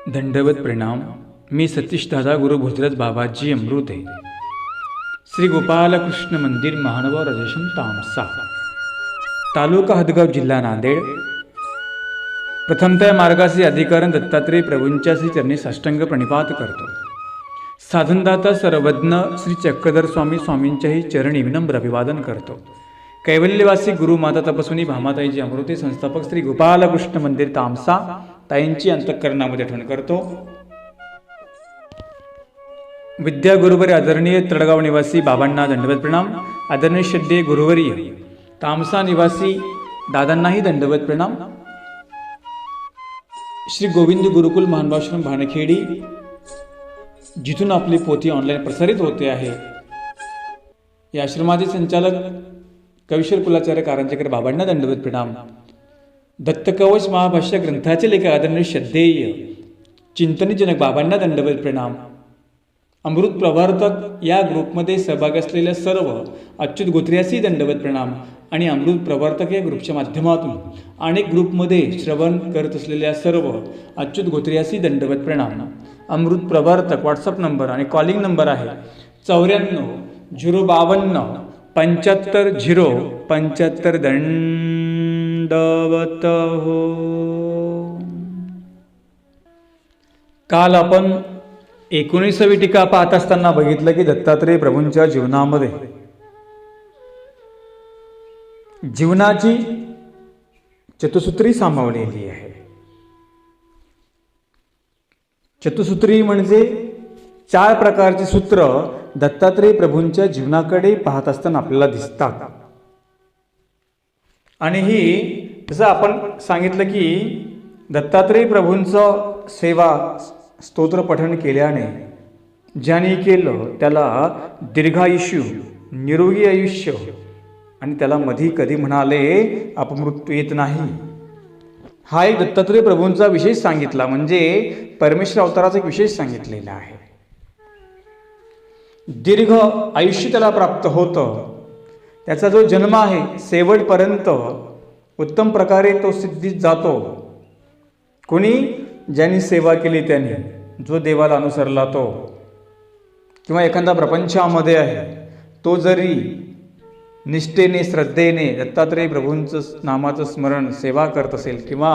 दंडवत प्रणाम. मी सतीश दादा गुरु भोजराज बाबाजी अमृत आहे. श्री गोपालकृष्ण मंदिर महानुभाव राजेशम तामसा, तालुका हदगाव, जिल्हा नांदेड. प्रथमतः मार्गाचे अधिकरण दत्तात्रेय प्रभूंच्या श्री चरणी साष्टांग प्रणिपात करतो. साधनदाता सर्वज्ञ श्री चक्रधर स्वामींच्याही चरणी विनम्र अभिवादन करतो. कैवल्यवासी गुरु माता तपस्विनी भामाताईजी अमृते संस्थापक श्री गोपालकृष्ण मंदिर तामसा ताईंची अंतःकरणामध्ये आठवण करतो. विद्या गुरुवरी आदरणीय तळगाव निवासी बाबांना दंडवत प्रणाम. आदरणीय श्रद्धेय गुरुवर्य तामसा निवासी दादांनाही दंडवत प्रणाम. श्री गोविंद गुरुकुल महानुभावाश्रम भानखेडी, जिथून आपली पोथी ऑनलाईन प्रसारित होते आहे, या आश्रमाचे संचालक कविश्वर कुलाचार्य कारंजेकर बाबांना दंडवत प्रणाम. दत्तकवच महाभाष्य ग्रंथाचे लेखक आदरणीय श्रद्धेय चिंतनजनक बाबांना दंडवत प्रणाम. अमृत प्रवर्तक या ग्रुपमध्ये सहभागी असलेल्या सर्व अच्युत गोत्र्यासी दंडवत प्रणाम. आणि अमृत प्रवर्तक या ग्रुपच्या माध्यमातून अनेक ग्रुपमध्ये श्रवण करत असलेल्या सर्व अच्युत गोत्र्यासी दंडवत प्रणाम. अमृत प्रवर्तक व्हॉट्सअप नंबर आणि कॉलिंग नंबर आहे 94 052 75 075. दंडवत हो. काल आपण 19वी टीका पाहत असताना बघितलं की दत्तात्रेय प्रभूंच्या जीवनामध्ये जीवनाची चतुसूत्री सामावलेली आहे. चतुसूत्री म्हणजे 4 प्रकारची सूत्र दत्तात्रेय प्रभूंच्या जीवनाकडे पाहत असताना आपल्याला दिसतात. आणि ही जसं आपण सांगितलं की दत्तात्रेय प्रभूंचं सेवा स्तोत्र पठण केल्याने ज्याने केलं त्याला दीर्घायुष्य, निरोगी आयुष्य, आणि त्याला मधी कधी म्हणाले अपमृत्यू येत नाही. हा एक दत्तात्रेय प्रभूंचा विशेष सांगितला, म्हणजे परमेश्वर अवताराचा एक विशेष सांगितलेला आहे. दीर्घ आयुष्य त्याला प्राप्त होतं. त्याचा जो जन्म आहे शेवटपर्यंत उत्तम प्रकारे तो सिद्धीत जातो. कोणी ज्यांनी सेवा केली त्याने, जो देवाला अनुसरला तो, किंवा एखादा प्रपंचामध्ये आहे तो जरी निष्ठेने श्रद्धेने दत्तात्रेय प्रभूंचं नामाचं स्मरण सेवा करत असेल, किंवा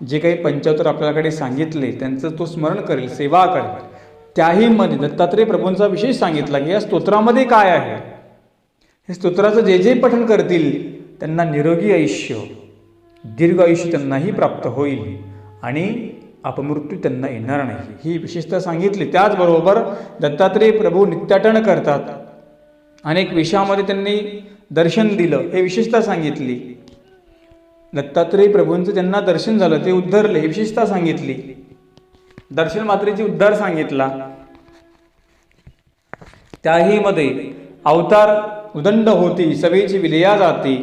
जे काही पंचावतार आपल्याकडे सांगितले त्यांचं तो स्मरण करेल, सेवा करेल, त्याही मध्ये दत्तात्रेय प्रभूंचा विशेष सांगितला की या स्तोत्रामध्ये काय आहे. हे स्तोत्राचं जे जे पठण करतील त्यांना निरोगी आयुष्य, दीर्घ आयुष्य त्यांनाही प्राप्त होईल आणि अपमृत्यू त्यांना येणार नाही, ही विशेषता सांगितली. त्याचबरोबर दत्तात्रेय प्रभू नित्याटन करतात. अनेक विषयामध्ये त्यांनी दर्शन दिलं, हे विशेषता सांगितली. दत्तात्रेय प्रभूंचं ज्यांना दर्शन झालं ते उद्धरले, ही विशेषता सांगितली. दर्शन मात्रेची उद्धार सांगितला. त्याही मध्ये अवतार उदंड होती, सवेची विलया जाती,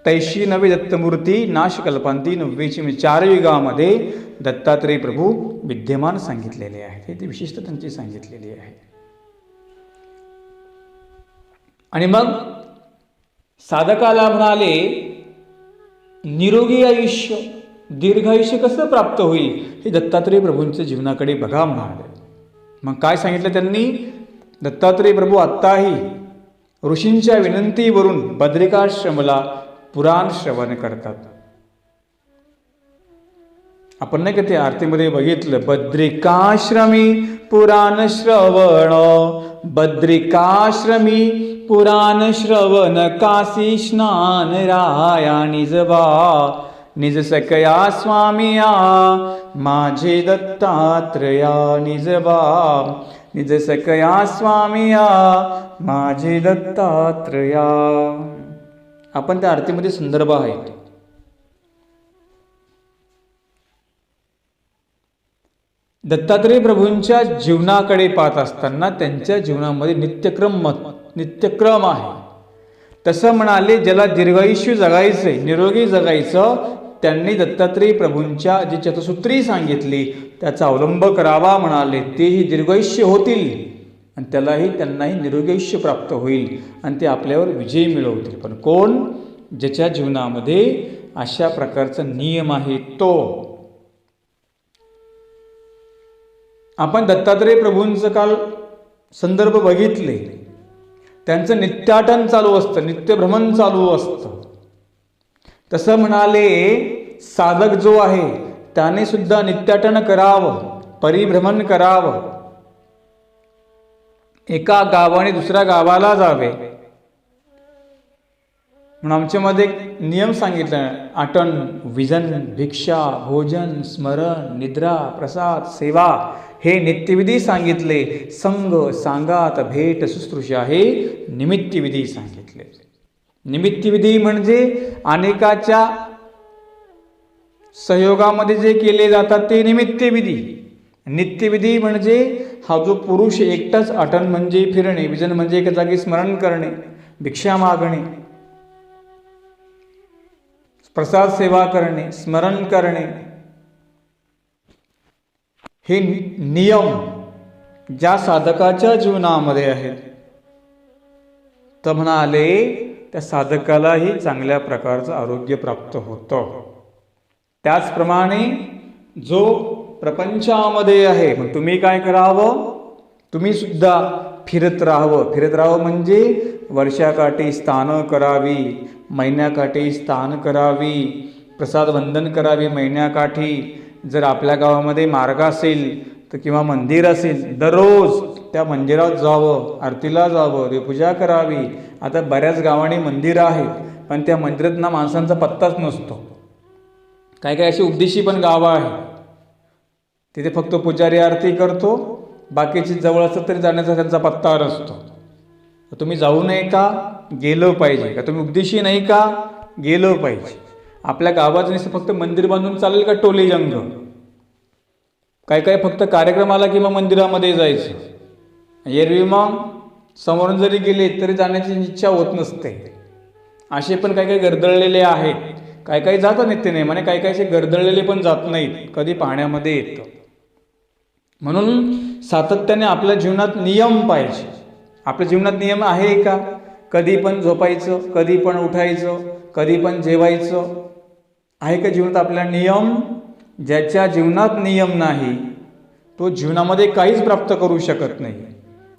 तैशी नवे दत्तमूर्ती नाश कल्पांती नव्वेची, 4 युगामध्ये दत्तात्रेय प्रभू विद्यमान सांगितलेले आहेत. हे ती विशिष्ट त्यांची सांगितलेली आहे. आणि मग साधकाला म्हणाले निरोगी आयुष्य, दीर्घायुष्य कसं प्राप्त होईल हे दत्तात्रेय प्रभूंच्या जीवनाकडे बघा म्हणाले. मग काय सांगितलं त्यांनी? दत्तात्रेय प्रभू आत्ताही ऋषींच्या विनंतीवरून बद्रिकाश्रमला पुराण श्रवण करतात. आपण नाही का ते आरतीमध्ये बघितलं, बद्रिकाश्रमी पुराण श्रवण, बद्रिकाश्रमी पुराण श्रवण, काशी स्नान राया निजबा, निज सकया स्वामिया माझे दत्तात्रया, निजबा निज सकया स्वामिया माझे दत्तात्रया. आपण त्या आरतीमध्ये संदर्भ आहे. दत्तात्रेय प्रभूंच्या जीवनाकडे पाहत असताना त्यांच्या जीवनामध्ये नित्यक्रम आहे. तसं म्हणाले ज्याला दीर्घायुष्य जगायचंय, निरोगी जगायचं, त्यांनी दत्तात्रेय प्रभूंच्या जी चतुसूत्री सांगितली त्याचा अवलंब करावा म्हणाले. तेही दीर्घायुष्य होतील आणि त्यांनाही निरोगी आयुष्य प्राप्त होईल आणि ते आपल्यावर विजय मिळवतील. पण कोण? ज्याच्या जीवनामध्ये अशा प्रकारचा नियम आहे तो. आपण दत्तात्रय प्रभूंचं काल संदर्भ बघितले. त्यांचं नित्याटन चालू असतं, नित्यभ्रमण चालू असतं. तसं म्हणाले साधक जो आहे त्याने सुद्धा नित्याटन करावं, परिभ्रमण करावं. एका गावाने दुसऱ्या गावाला जावे म्हणून आमच्यामध्ये एक नियम सांगितला. आटन, विजन, भिक्षा, भोजन, स्मरण, निद्रा, प्रसाद, सेवा हे नित्यविधी सांगितले. संग, सांगात, भेट, शुश्रूषा हे निमित्तविधी सांगितले. निमित्तविधी म्हणजे अनेकाच्या सहयोगामध्ये जे केले जातात ते निमित्तविधी. नित्यविधी म्हणजे हा जो पुरुष एकटाच आटन म्हणजे फिरणे, विजन म्हणजे एका जागी स्मरण करणे, भिक्षा मागणे, प्रसाद सेवा करणे, स्मरण करणे, हे नियम ज्या साधकाच्या जीवनामध्ये आहेत. तर म्हणाले त्या साधकालाही चांगल्या प्रकारचं आरोग्य प्राप्त होतं. त्याचप्रमाणे जो प्रपंचामध्ये आहे, मग तुम्ही काय करावं, तुम्ही सुद्धा फिरत राहावं. फिरत राहावं म्हणजे वर्षाकाठी स्थानं करावी, महिन्याकाठी स्थान करावी, प्रसाद वंदन करावी महिन्याकाठी. जर आपल्या गावामध्ये मार्ग असेल तर किंवा मंदिर असेल, दररोज त्या मंदिरात जावं, आरतीला जावं, देवपूजा करावी. आता बऱ्याच गावांनी मंदिरं आहेत पण त्या मंदिरात ना माणसांचा पत्ताच नसतो. काय काय अशी उपदेशी पण गावं आहेत, तिथे फक्त पुजारी आरती करतो, बाकीची जवळ असतं तरी जाण्याचा त्यांचा पत्ता नसतो. तुम्ही जाऊ नये का, गेलं पाहिजे का? तुम्ही उपदेशी नाही का, गेलं पाहिजे. आपल्या गावात नुसतं फक्त मंदिर बांधून चालेल का टोले जंग? काय काय फक्त कार्यक्रमाला किंवा मंदिरामध्ये जायचं, एरवी मग समोरून जरी गेले तरी जाण्याची इच्छा होत नसते. असे पण काही काही गर्दळलेले आहेत. काही काही जातात नित्यनेमाने, काही काही असे गर्दळलेले पण जात नाहीत, कधी पाहण्यामध्ये येतं. म्हणून सातत्याने आपल्या जीवनात नियम पाहिजे. आपल्या जीवनात नियम आहे का? कधी पण झोपायचं, कधी पण उठायचं, कधी पण जेवायचं, आहे का जीवनात आपला नियम? ज्याच्या जीवनात नियम नाही तो जीवनामध्ये काहीच प्राप्त करू शकत नाही.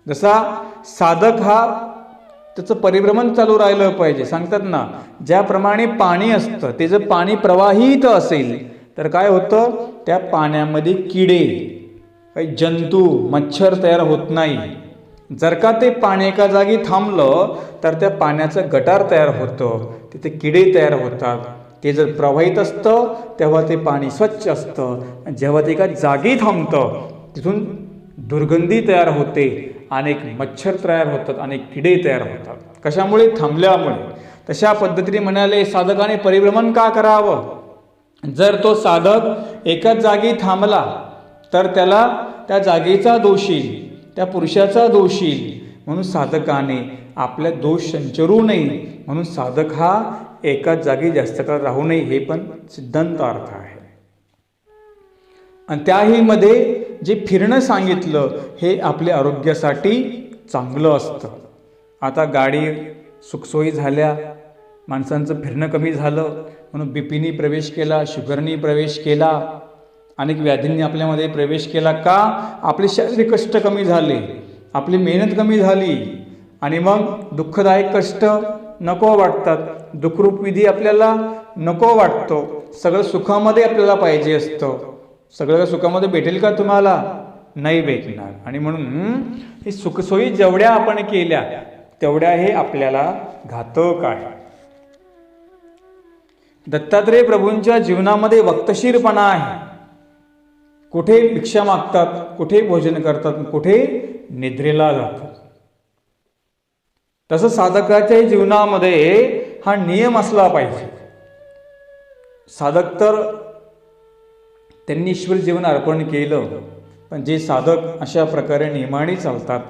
जसा साधक हा त्याचं परिभ्रमण चालू राहिलं पाहिजे. सांगतात ना, ज्याप्रमाणे पाणी असतं ते जर पाणी प्रवाहित असेल तर काय होतं, त्या पाण्यामध्ये किडे, काही जंतू, मच्छर तयार होत नाही. जर का ते पाणी एका जागी थांबलं तर त्या पाण्याचं गटार तयार होतं, तिथे किडे तयार होतात. ते जर प्रवाहित असतं तेव्हा ते पाणी स्वच्छ असतं. जेव्हा ते एका जागी थांबतं तिथून दुर्गंधी तयार होते, अनेक मच्छर तयार होतात, अनेक किडे तयार होतात. कशामुळे? थांबल्यामुळे. तशा पद्धतीने म्हणाले साधकाने परिभ्रमण का करावं? जर तो साधक एकाच जागी थांबला तर त्याला त्या जागेचा दोष येईल, त्या पुरुषाचा दोष येईल. म्हणून साधकाने आपल्या दोष संचरू नये. म्हणून साधक हा एकाच जागी जास्त काळ राहू नये, हे पण सिद्धांत अर्थ आहे. आणि त्याही मध्ये जे फिरणं सांगितलं हे आपल्या आरोग्यासाठी चांगलं असतं. आता गाडी सुखसोयी झाल्या, माणसांचं फिरणं कमी झालं म्हणून बीपीनी प्रवेश केला, शुगरनी प्रवेश केला, अनेक व्याधींनी आपल्यामध्ये प्रवेश केला. का? आपले शारीरिक कष्ट कमी झाले, आपली मेहनत कमी झाली आणि मग दुःखदायक कष्ट नको वाटतात, दुःखरूप विधी आपल्याला नको वाटतो. सगळं सुखामध्ये आपल्याला पाहिजे असतं. सगळं सुखामध्ये भेटेल का तुम्हाला? नाही भेटणार. आणि म्हणून ही सुखसोयी जेवढ्या आपण केल्या तेवढ्या हे आपल्याला घातक आहे. दत्तात्रय प्रभूंच्या जीवनामध्ये वक्तशीरपणा आहे. कुठे भिक्षा मागतात, कुठे भोजन करतात, कुठे निद्रेला जातात. तसं साधकाच्याही जीवनामध्ये हा नियम असला पाहिजे. साधक तर त्यांनी ईश्वर जीवन अर्पण केलं, पण जे साधक अशा प्रकारे नियमाने चालतात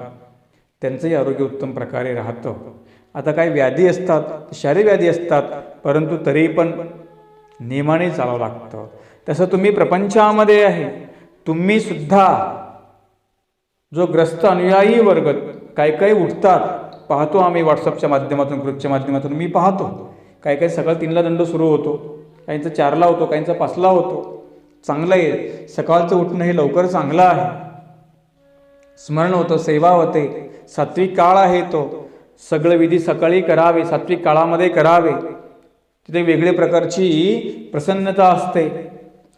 त्यांचंही आरोग्य उत्तम प्रकारे राहतं. आता काही व्याधी असतात, शारीरिक व्याधी असतात, परंतु तरी पण नियमाने चालावं लागतं. तसं तुम्ही प्रपंचामध्ये आहे, तुम्ही सुद्धा जो ग्रस्त अनुयायी वर्ग काय काय उठतात पाहतो आम्ही व्हॉट्सअपच्या माध्यमातून, ग्रुपच्या माध्यमातून मी पाहतो. काही काही सकाळ 3ला दंड सुरू होतो, काहींचा 4ला होतो, काहींचा 5ला होतो. चांगलं आहे, सकाळचं उठणं हे लवकर चांगलं आहे. स्मरण होतं, सेवा होते. सात्विक काळ आहे तो. सगळे विधी सकाळी करावे, सात्विक काळामध्ये करावे. तिथे वेगळ्या प्रकारची प्रसन्नता असते.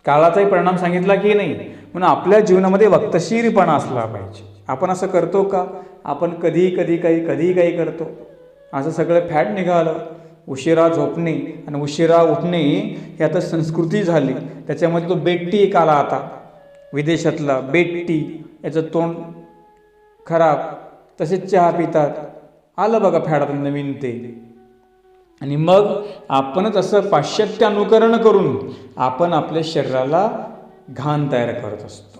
काळाचाही परिणाम सांगितला की नाही. म्हणून आपल्या जीवनामध्ये वक्तशीरपणा असला पाहिजे. आपण असं करतो का? आपण कधी काही करतो. असं सगळं फॅड निघालं. उशिरा झोपणे आणि उशिरा उठणे ही आता संस्कृती झाली. त्याच्यामध्ये तो बेट्टी एक आला आता विदेशातला, बेट्टी, याचं तोंड खराब, तसेच चहा पितात. आलं बघा फॅड नवीन ते. आणि मग आपणच असं पाश्चात्य अनुकरण करून आपण आपल्या शरीराला घाण तयार करत असतो.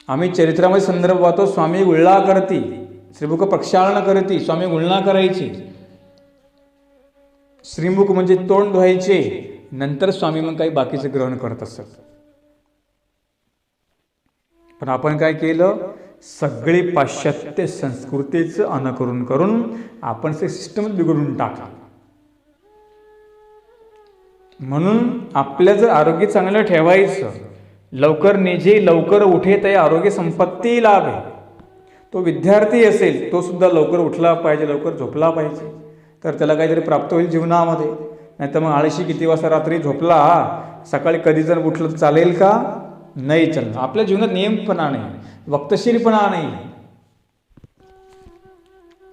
आम्ही चरित्रामध्ये संदर्भ पाहतो, स्वामी गुळणा करती, श्रीमुख प्रक्षालन करती. स्वामी गुळणा करायची. श्रीमुख म्हणजे तोंड धुवायचे, नंतर स्वामी मग काही बाकीचं ग्रहण करत असत. पण आपण काय केलं? सगळी पाश्चात्य संस्कृतीचं अनुकरण करून आपण ते सिस्टमच बिघडून टाकलं. म्हणून आपलं जर आरोग्य चांगलं ठेवायचं, लवकर निजे लवकर उठे ते आरोग्य संपत्ती लाभे. तो विद्यार्थी असेल, तो सुद्धा लवकर उठला पाहिजे, लवकर झोपला पाहिजे, तर त्याला काहीतरी प्राप्त होईल जीवनामध्ये. नाही तर मग आळशी किती वाजता रात्री झोपला, सकाळी कधी जर उठलं तर चालेल का? नाही चालणार. आपल्या जीवनात नियमपणा नाही, वक्तशीरपणा नाही.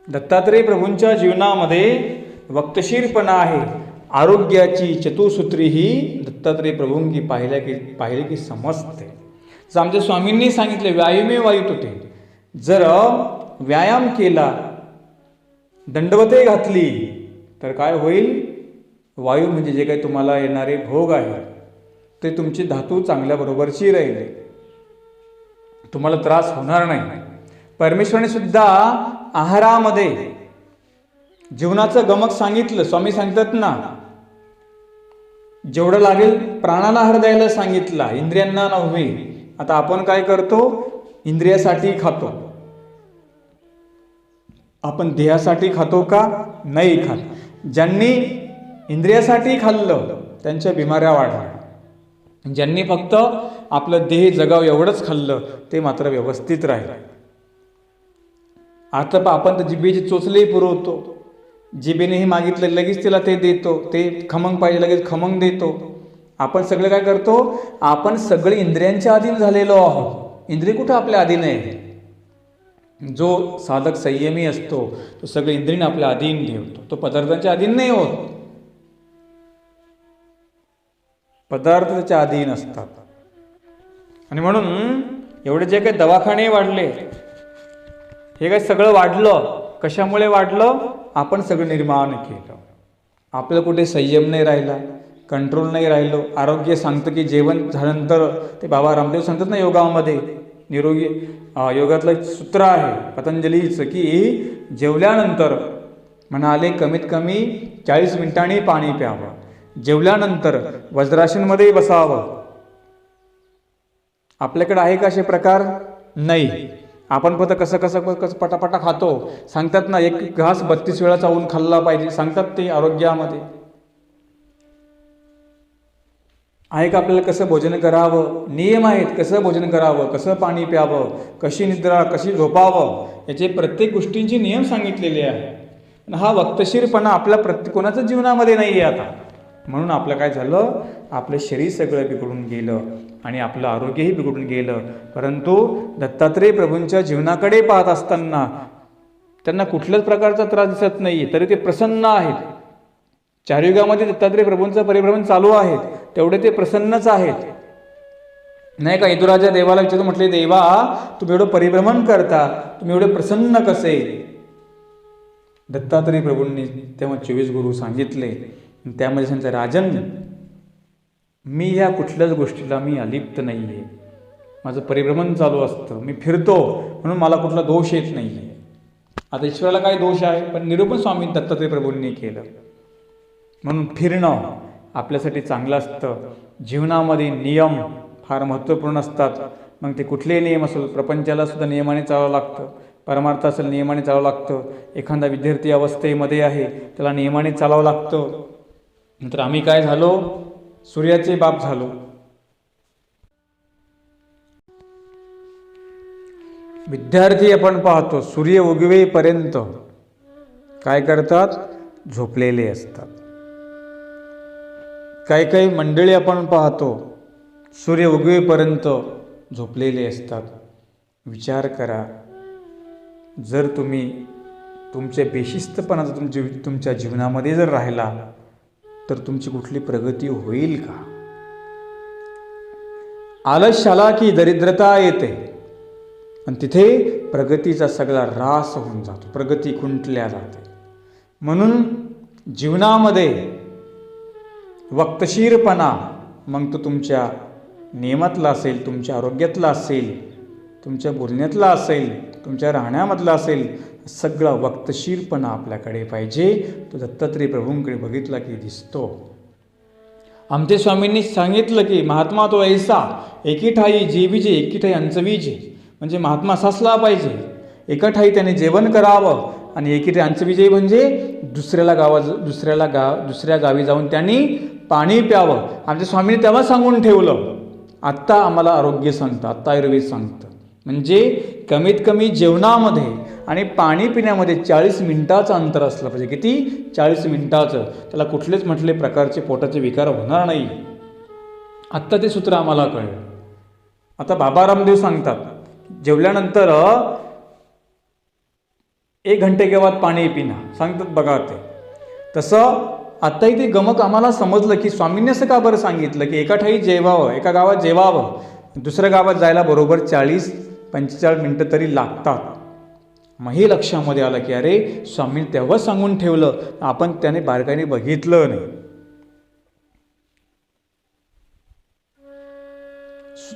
दत्तात्रेय प्रभूंच्या जीवनामध्ये वक्तशीरपणा आहे. आरोग्याची चतुसूत्री ही दत्तात्रेय प्रभूंकी पाहिले की समजते. जर आमच्या स्वामींनी सांगितले व्यायामे वाईट होते. जर व्यायाम केला, दंडवते घातली, तर काय होईल? वायू म्हणजे जे काही तुम्हाला येणारे भोग आहे ते तुमची धातू चांगल्या बरोबरची राहील, तुम्हाला त्रास होणार नाही. परमेश्वराने सुद्धा आहारामध्ये जीवनाचं गमक सांगितलं. स्वामी सांगतात ना, जेवढं लागेल प्राणाला आहार द्यायला सांगितला, इंद्रियांना नव्हे. आता आपण काय करतो? इंद्रियासाठी खातो. आपण देहासाठी खातो का? नाही खात. ज्यांनी इंद्रियासाठी खाल्लं त्यांच्या बिमाऱ्या वाढल्या. ज्यांनी फक्त आपलं देह जगाव एवढंच खाल्लं ते मात्र व्यवस्थित राहील. आता आपण तर जिभेचे चोचले पुरवतो. जिभेनेही मागितलं लगेच तिला ते देतो. ते खमंग पाहिजे लगेच खमंग देतो. आपण सगळे काय करतो? आपण सगळे इंद्रियांच्या अधीन झालेलो आहोत. इंद्रिय कुठं आपल्या अधीन आहे? जो साधक संयमी असतो तो सगळे इंद्रिय आपल्या अधीन ठेवतो. तो पदार्थांच्या अधीन नाही होत, पदार्थाच्या अधीन असतात. आणि म्हणून एवढे जे काही दवाखाने वाढले, हे काय सगळं वाढलं. कशामुळे वाढलं? आपण सगळं निर्माण केलं. आपलं कुठे संयम नाही राहिला, कंट्रोल नाही राहिलो. आरोग्य सांगतं की जेवण झाल्यानंतर, ते बाबा रामदेव सांगतात ना योगामध्ये, निरोगी योगातलं एक सूत्र आहे पतंजलीचं, की जेवल्यानंतर म्हणाले कमीत कमी 40 मिनिटांनी पाणी प्यावं. जेवल्यानंतर वज्रासनमध्ये बसावं. आपल्याकडे आहे का असे प्रकार? नाही. आपण फक्त कसं पटापटा खातो. सांगतात ना, एक घास 32 वेळा चावून खाल्ला पाहिजे, सांगतात ते आरोग्यामध्ये. आहे का आपल्याला कसं भोजन करावं? नियम आहेत. कसं भोजन करावं, कसं पाणी प्यावं, कशी निद्रा, कशी झोपावं, याचे प्रत्येक गोष्टींचे नियम सांगितलेले आहे. हा वक्तशीरपणा आपल्या कोणाच्याच जीवनामध्ये नाही आहे आता. म्हणून आपलं काय झालं? आपलं शरीर सगळं बिघडून गेलं आणि आपलं आरोग्यही बिघडून गेलं. परंतु दत्तात्रेय प्रभूंच्या जीवनाकडे पाहत असताना त्यांना कुठल्याच प्रकारचा त्रास दिसत नाही, तरी ते प्रसन्न आहेत. चारयुगामध्ये दत्तात्रेय प्रभूंचं परिभ्रमण चालू आहे, तेवढे ते प्रसन्नच आहेत. नाही का? यदुराजा देवाला विचारून म्हटले, देवा तुम्ही एवढं परिभ्रमण करता, तुम्ही एवढे प्रसन्न कसे? दत्तात्रेय प्रभूंनी तेव्हा 24 गुरु सांगितले. त्यामध्ये सांगतात, राजन, मी ह्या कुठल्याच गोष्टीला मी अलिप्त नाही आहे. माझं परिभ्रमण चालू असतं, मी फिरतो, म्हणून मला कुठला दोष येत नाही आहे. आता ईश्वराला काय दोष आहे? पण निरूपण स्वामी दत्तात्रेय प्रभूंनी केलं. म्हणून फिरणं आपल्यासाठी चांगलं असतं. जीवनामध्ये नियम फार महत्त्वपूर्ण असतात. मग ते कुठलेही नियम असो, प्रपंचाला सुद्धा नियमाने चालावं लागतं. परमार्थ असेल नियमाने चालावं लागतं. एखादा विद्यार्थी अवस्थेमध्ये आहे, त्याला नियमाने चालावं लागतं. नंतर आम्ही काय झालो? सूर्याचे बाप झालो. विद्यार्थी आपण पाहतो सूर्य उगवेपर्यंत काय करतात? झोपलेले असतात. काही काही मंडळी आपण पाहतो सूर्य उगवेपर्यंत झोपलेले असतात. विचार करा, जर तुम्ही तुमच्या बेशिस्तपणाचा तुमच्या जीवनामध्ये जर राहिला तर तुमची कुठली प्रगती होईल का? आलस आला की दरिद्रता येते आणि तिथे प्रगतीचा सगळा ऱ्हास होऊन जातो, प्रगती खुंटल्या जाते. म्हणून जीवनामध्ये वक्तशीरपणा, मग तो तुमच्या नियमातला असेल, तुमच्या आरोग्यातला असेल, तुमच्या बोलण्यातला असेल, तुमच्या राहण्यामधला असेल, सगळा वक्तशीरपणा आपल्याकडे पाहिजे. तो दत्तात्रय प्रभूंकडे बघितला की दिसतो. आमचे स्वामींनी सांगितलं की महात्मा तो ऐसा एकी ठाई जेविजे एकी ठाई अंचविजे. म्हणजे महात्मा असला पाहिजे, एका ठाई त्याने जेवण करावं आणि एकी ठाई अंचविजे म्हणजे दुसऱ्या गावी जाऊन त्यांनी पाणी प्यावं. आमच्या स्वामींनी तेव्हा सांगून ठेवलं. आत्ता आम्हाला आरोग्य सांगतं, आत्ता आयुर्वेद सांगतं. म्हणजे कमीत कमी जेवणामध्ये आणि पाणी पिण्यामध्ये 40 मिनिटाचं अंतर असलं पाहिजे. किती? 40 मिनिटाचं. त्याला कुठलेच म्हटले प्रकारचे पोटाचे विकार होणार नाही. आत्ता ते सूत्र आम्हाला कळलं. आता बाबा रामदेव सांगतात जेवल्यानंतर 1 घंटे के बाद पाणी पिणं सांगतात बघा ते. तसं आत्ताही ते गमक आम्हाला समजलं की स्वामींनी असं का बरं सांगितलं की एका ठाई जेवावं, एका गावात जेवावं, दुसऱ्या गावात जायला बरोबर 40-45 मिनटं तरी लागतात. मग हे लक्षामध्ये आलं की अरे स्वामींनी तेव्हा सांगून ठेवलं, आपण त्याने बारकाईने बघितलं नाही.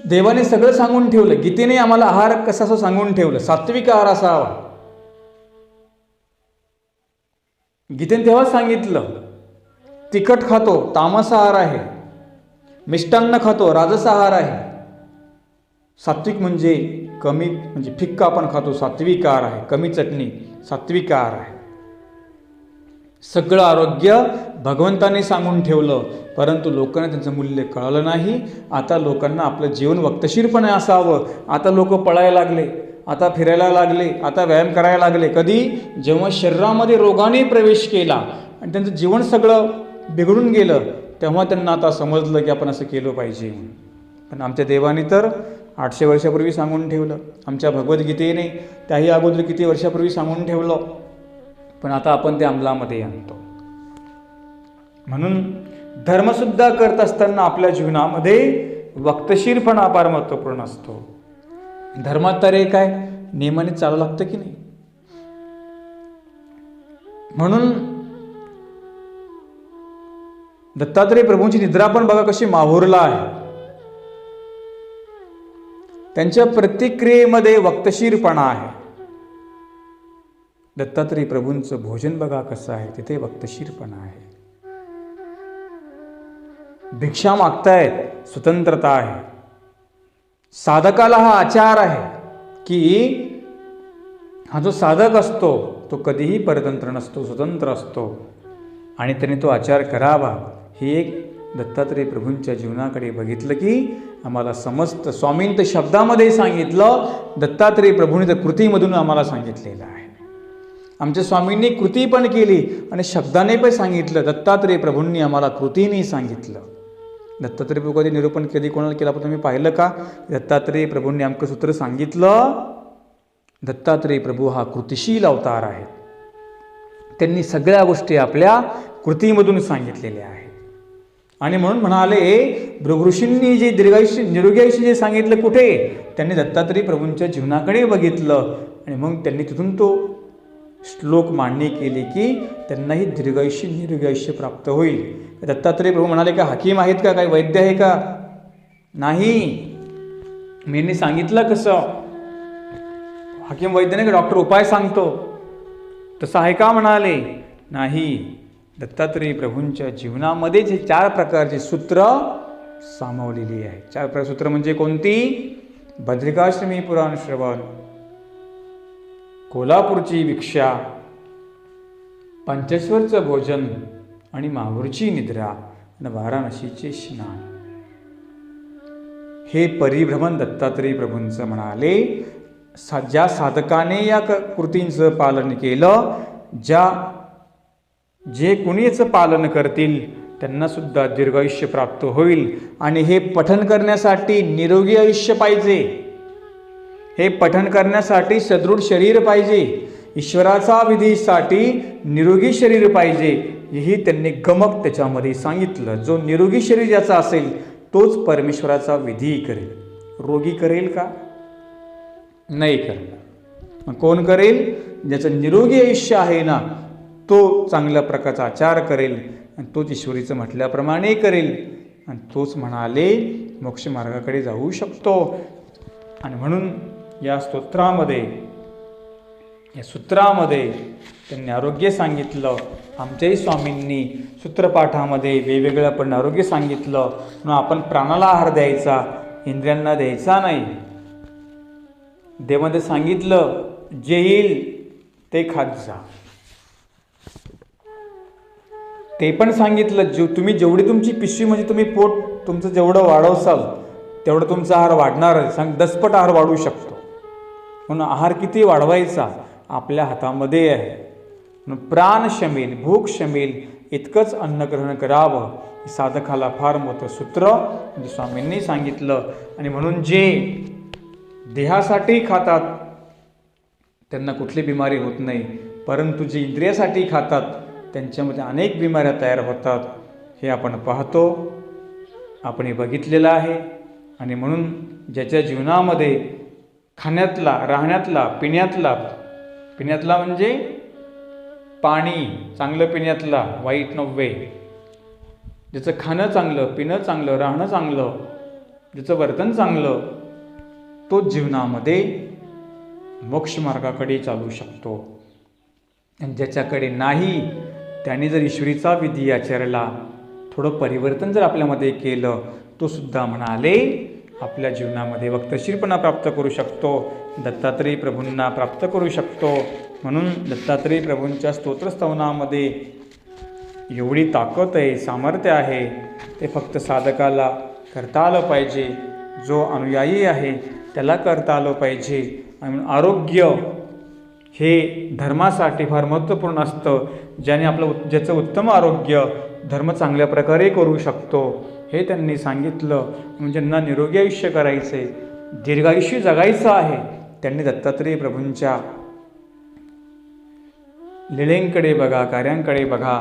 देवाने सगळं सांगून ठेवलं. गीतेने आम्हाला आहार कसा असं सांगून ठेवलं, सात्विक आहार असावा. गीतेने तेव्हा सांगितलं. तिखट खातो तामस आहार आहे, मिष्टान्न खातो राजस आहार आहे. सात्विक म्हणजे कमी, म्हणजे फिक्का आपण खातो सात्विक आहार आहे, कमी चटणी सात्विक आहार आहे. सगळं आरोग्य भगवंताने सांगून ठेवलं, परंतु लोकांना त्यांचं मूल्य कळलं नाही. आता लोकांना आपलं जीवन वक्तशीरपणे असावं. आता लोक पळायला लागले, आता फिरायला लागले, आता व्यायाम करायला लागले. कधी? जेव्हा शरीरामध्ये रोगाने प्रवेश केला आणि त्यांचं जीवन सगळं बिघडून गेलं, तेव्हा त्यांना आता समजलं की आपण असं केलं पाहिजे. पण आमच्या देवाने तर 800 वर्षापूर्वी सांगून ठेवलं. आमच्या भगवद्गीतेने त्याही अगोदर किती वर्षापूर्वी सांगून ठेवलं, पण आता आपण ते अंमलामध्ये आणतो. म्हणून धर्मसुद्धा करत असताना आपल्या जीवनामध्ये वक्तशीरपणा फार महत्त्वपूर्ण असतो. धर्मात तर एक आहे, नियमाने चालावं लागतं की नाही. म्हणून दत्तात्रय प्रभूंची निद्रा पण बघा कशी माहुरला आहे. त्यांच्या प्रतिक्रियेमध्ये वक्तशीरपणा आहे. दत्तात्रय प्रभूंचं भोजन बघा कसं आहे, तिथे वक्तशीरपणा आहे. भिक्षा मागतायत, स्वतंत्रता आहे. साधकाला हा आचार आहे की हा जो साधक असतो तो कधीही परतंत्र नसतो, स्वतंत्र असतो आणि त्याने तो आचार करावा. हे एक दत्तात्रय प्रभूंच्या जीवनाकडे बघितलं की आम्हाला समजतं. स्वामींत शब्दामध्ये सांगितलं, दत्तात्रय प्रभूंनी तर कृतीमधून आम्हाला सांगितलेलं आहे. आमच्या स्वामींनी कृती पण केली आणि शब्दाने पण सांगितलं. दत्तात्रय प्रभूंनी आम्हाला कृतीने सांगितलं. दत्तात्रय प्रभू कधी निरूपण कधी कोणाला केलं आपण तुम्ही पाहिलं का? दत्तात्रय प्रभूंनी आमचं सूत्र सांगितलं. दत्तात्रय प्रभू हा कृतिशील अवतार आहे. त्यांनी सगळ्या गोष्टी आपल्या कृतीमधून सांगितलेल्या आहेत. आणि म्हणून म्हणाले भृगऋषींनी जे दीर्घायुष्य निरोगी आयुष्य जे सांगितलं कुठे? त्यांनी दत्तात्रय प्रभूंच्या जीवनाकडे बघितलं आणि मग त्यांनी तिथून तो श्लोक मांडणी केली की त्यांनाही दीर्घायुष्य निरोगी आयुष्य प्राप्त होईल. दत्तात्रय प्रभू म्हणाले का हकीम आहेत का, काही वैद्य आहे का? नाही. मी सांगितलं कसं हकीम वैद्य नाही का, डॉक्टर उपाय सांगतो तसं आहे का? म्हणाले नाही. दत्तात्रय प्रभूंच्या जीवनामध्ये जे 4 प्रकारचे सूत्र सामावलेली आहे. 4 प्रकार सूत्र म्हणजे कोणती? बद्रिकाश्रमी पुराण श्रवण, कोल्हापूरची भिक्षा, पंचेश्वरचं भोजन आणि माहूरची निद्रा आणि वाराणसीचे स्नान. हे परिभ्रमण दत्तात्रय प्रभूंचं म्हणाले. ज्या साधकाने या कृतींचं पालन केलं, जे कुणी याचं पालन करतील त्यांना सुद्धा दीर्घायुष्य प्राप्त होईल. आणि हे पठन करण्यासाठी निरोगी आयुष्य पाहिजे, हे पठन करण्यासाठी सदृढ शरीर पाहिजे, ईश्वराचा विधीसाठी निरोगी शरीर पाहिजे. हेही त्यांनी गमक त्याच्यामध्ये सांगितलं. जो निरोगी शरीर ज्याचा असेल तोच परमेश्वराचा विधी करेल. रोगी करेल का? नाही करेल. मग कोण करेल? ज्याचं निरोगी आयुष्य आहे ना, तो चांगल्या प्रकारचा आचार करेल आणि तोच ईश्वरीचं म्हटल्याप्रमाणे करेल आणि तोच म्हणाले मोक्ष मार्गाकडे जाऊ शकतो. आणि म्हणून या सूत्रामध्ये त्यांनी आरोग्य सांगितलं. आमच्याही स्वामींनी सूत्रपाठामध्ये वेगवेगळं पण आरोग्य सांगितलं. म्हणून आपण प्राणाला आहार द्यायचा, इंद्रियांना द्यायचा नाही. देवामध्ये सांगितलं जे येईल ते खात जा. ते पण सांगितलं तुम्ही जेवढी तुमची पिशवी म्हणजे तुम्ही पोट तुमचं जेवढं वाढवसाल तेवढं तुमचा आहार वाढणार आहे. 10पट आहार वाढू शकतो. म्हणून आहार किती वाढवायचा आपल्या हातामध्ये आहे. म्हणून प्राण शमेल, भूक शमेल इतकंच अन्न ग्रहण करावं. साधकाला फार मोठं सूत्र म्हणजे स्वामींनी सांगितलं. आणि म्हणून जे देहासाठी खातात त्यांना कुठली बिमारी होत नाही, परंतु जे इंद्रियासाठी खातात त्यांच्यामध्ये अनेक बिमाऱ्या तयार होतात. हे आपण पाहतो, आपण हे बघितलेलं आहे. आणि म्हणून ज्याच्या जीवनामध्ये खाण्यातला, राहण्यातला, पिण्यातला म्हणजे पाणी चांगलं पिण्यातला, वाईट नव्हे. ज्याचं खाणं चांगलं, पिणं चांगलं, राहणं चांगलं, ज्याचं वर्तन चांगलं, तोच जीवनामध्ये मोक्ष मार्गाकडे चालू शकतो. आणि ज्याच्याकडे नाही त्याने जर ईश्वरीचा विधी आचरला, थोडं परिवर्तन जर आपल्यामध्ये केलं, तो सुद्धा म्हणाले आपल्या जीवनामध्ये वक्तशीरपणा प्राप्त करू शकतो, दत्तात्रेय प्रभूंना प्राप्त करू शकतो. म्हणून दत्तात्रेय प्रभूंच्या स्तोत्रस्तवनामध्ये एवढी ताकद आहे, सामर्थ्य आहे. ते फक्त साधकाला करता आलं पाहिजे, जो अनुयायी आहे त्याला करता आलं पाहिजे. आणि आरोग्य हे धर्मासाठी फार महत्त्वपूर्ण असतं. ज्याचं उत्तम आरोग्य धर्म चांगल्या प्रकारे करू शकतो हे त्यांनी सांगितलं. म्हणजे ज्यांना निरोगी आयुष्य करायचे, दीर्घायुष्य जगायचं आहे, त्यांनी दत्तात्रेय प्रभूंच्या लीळेंकडे बघा, कार्यांकडे बघा,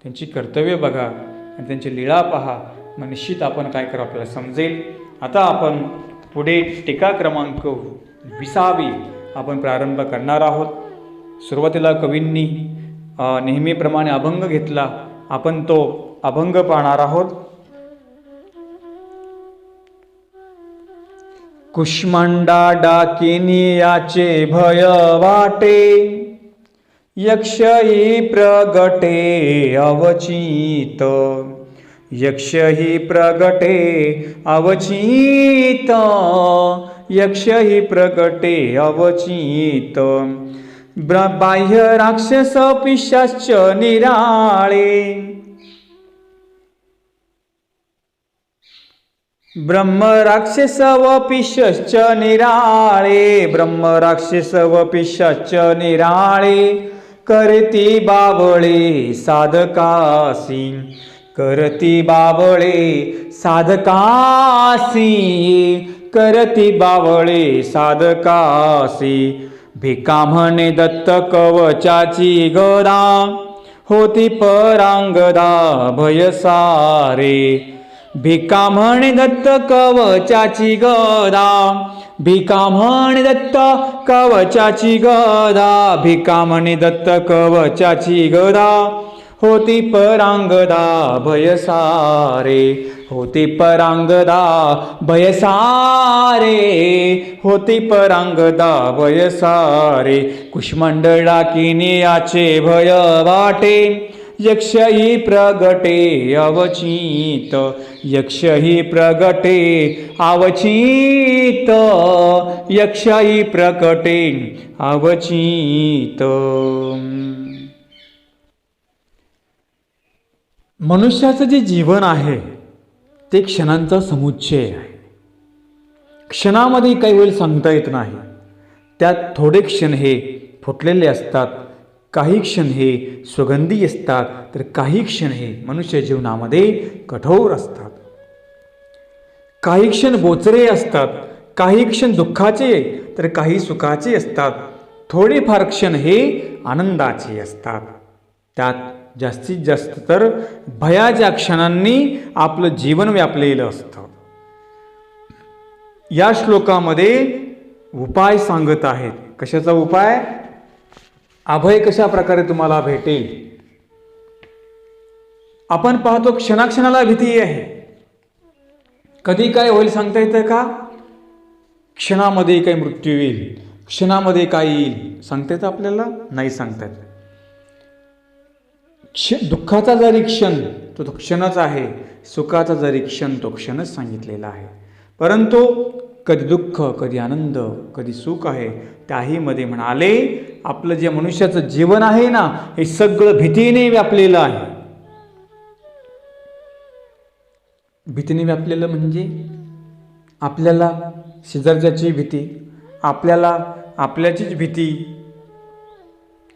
त्यांची कर्तव्य बघा आणि त्यांची लीळा पहा. मग निश्चित आपण काय करू आपल्याला समजेल. आता आपण पुढे टीका क्रमांक 20 आपण प्रारंभ करणार आहोत. सुरुवातीला कवींनी नेहमीप्रमाणे अभंग घेतला, आपण तो अभंग पाहणार आहोत. कुष्मांडा डाकिनी याचे भय वाटे, यक्षही प्रगटे अवचित, यक्षही प्रगटे अवचित, यक्षही प्रगटे अवचित. बाह्य राक्षस पिशाच निराळे, ब्रह्म राक्षस व पिशाच निराळे, ब्रह्म राक्षस व पिशाच निराळे. करती बाबळे साधकासी, करती बाबळे साधकासी, करती बावळे साधकासी. भिका म्हणे दत्त कवचाची गदा, होती परांगदा भयसारे. भिका म्हणे दत्त कवचाची गदा, भिका म्हणे दत्त कवचाची गदा, भिका म्हणे दत्त कवचाची गदा. होती परांगदा भयसारे, होती परांगदा भयसारे, होती परांगदा भयसारे. कुष्मांडा किनियाचे भय वाटे, यक्षही प्रगटे अवचित, यक्षही प्रगटे अवचित, यक्षही प्रकटे अवचित. मनुष्याचं जे जीवन आहे ते क्षणांचा समुच्चय आहे. क्षणामध्ये काही होईल सांगता येत नाही. त्यात थोडे क्षण हे फुटलेले असतात, काही क्षण हे सुगंधी असतात, तर काही क्षण हे मनुष्य जीवनामध्ये कठोर असतात. काही क्षण बोचरे असतात, काही क्षण दुःखाचे तर काही सुखाचे असतात. थोडेफार क्षण हे आनंदाचे असतात. त्यात जास्तीत जास्त तर भयाच्या क्षणांनी आपलं जीवन व्यापलेलं असतं. या श्लोकामध्ये उपाय सांगत आहेत. कशाचा उपाय? अभय कशा प्रकारे तुम्हाला भेटेल. आपण पाहतो क्षणाक्षणाला भीती आहे. कधी काय होईल सांगता येतं का? क्षणामध्ये काही मृत्यू येईल, क्षणामध्ये काय येईल सांगता येतं आपल्याला? नाही सांगता येत. दुःखाचा जरी क्षण तो क्षणच आहे, सुखाचा जरी क्षण तो क्षणच सांगितलेला आहे. परंतु कधी दुःख, कधी आनंद, कधी सुख आहे. त्याही मध्ये म्हणाले आपलं जे मनुष्याचं जीवन आहे ना, हे सगळं भीतीने व्यापलेलं आहे. भीतीने व्यापलेलं म्हणजे आपल्याला शेजारच्याची भीती, आपल्याला आपल्याचीच भीती,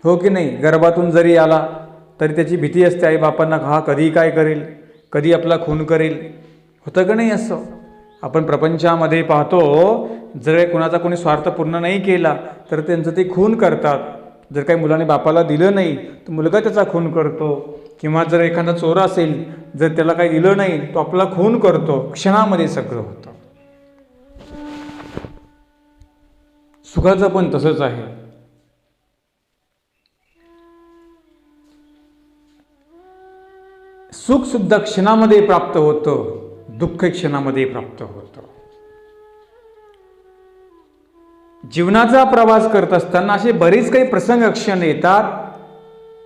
हो की नाही? गर्भातून जरी आला तरी त्याची भीती असते आई बापांना, हा कधी काय करेल, कधी आपला खून करेल. होतं का नाही असं? आपण प्रपंचामध्ये पाहतो, जर कोणाचा कोणी स्वार्थ पूर्ण नाही केला तर त्यांचं ते खून करतात. जर काही मुलाने बापाला दिलं नाही तर मुलगा त्याचा खून करतो. किंवा जर एखादा चोर असेल, जर त्याला काही दिलं नाही तो आपला खून करतो. क्षणामध्ये सगळं होतं. सुखाचं पण तसंच आहे. सुख सुद्धा क्षणामध्ये प्राप्त होतं, दुःख क्षणामध्ये प्राप्त होतं. जीवनाचा प्रवास करत असताना असे बरेच काही प्रसंग क्षण येतात.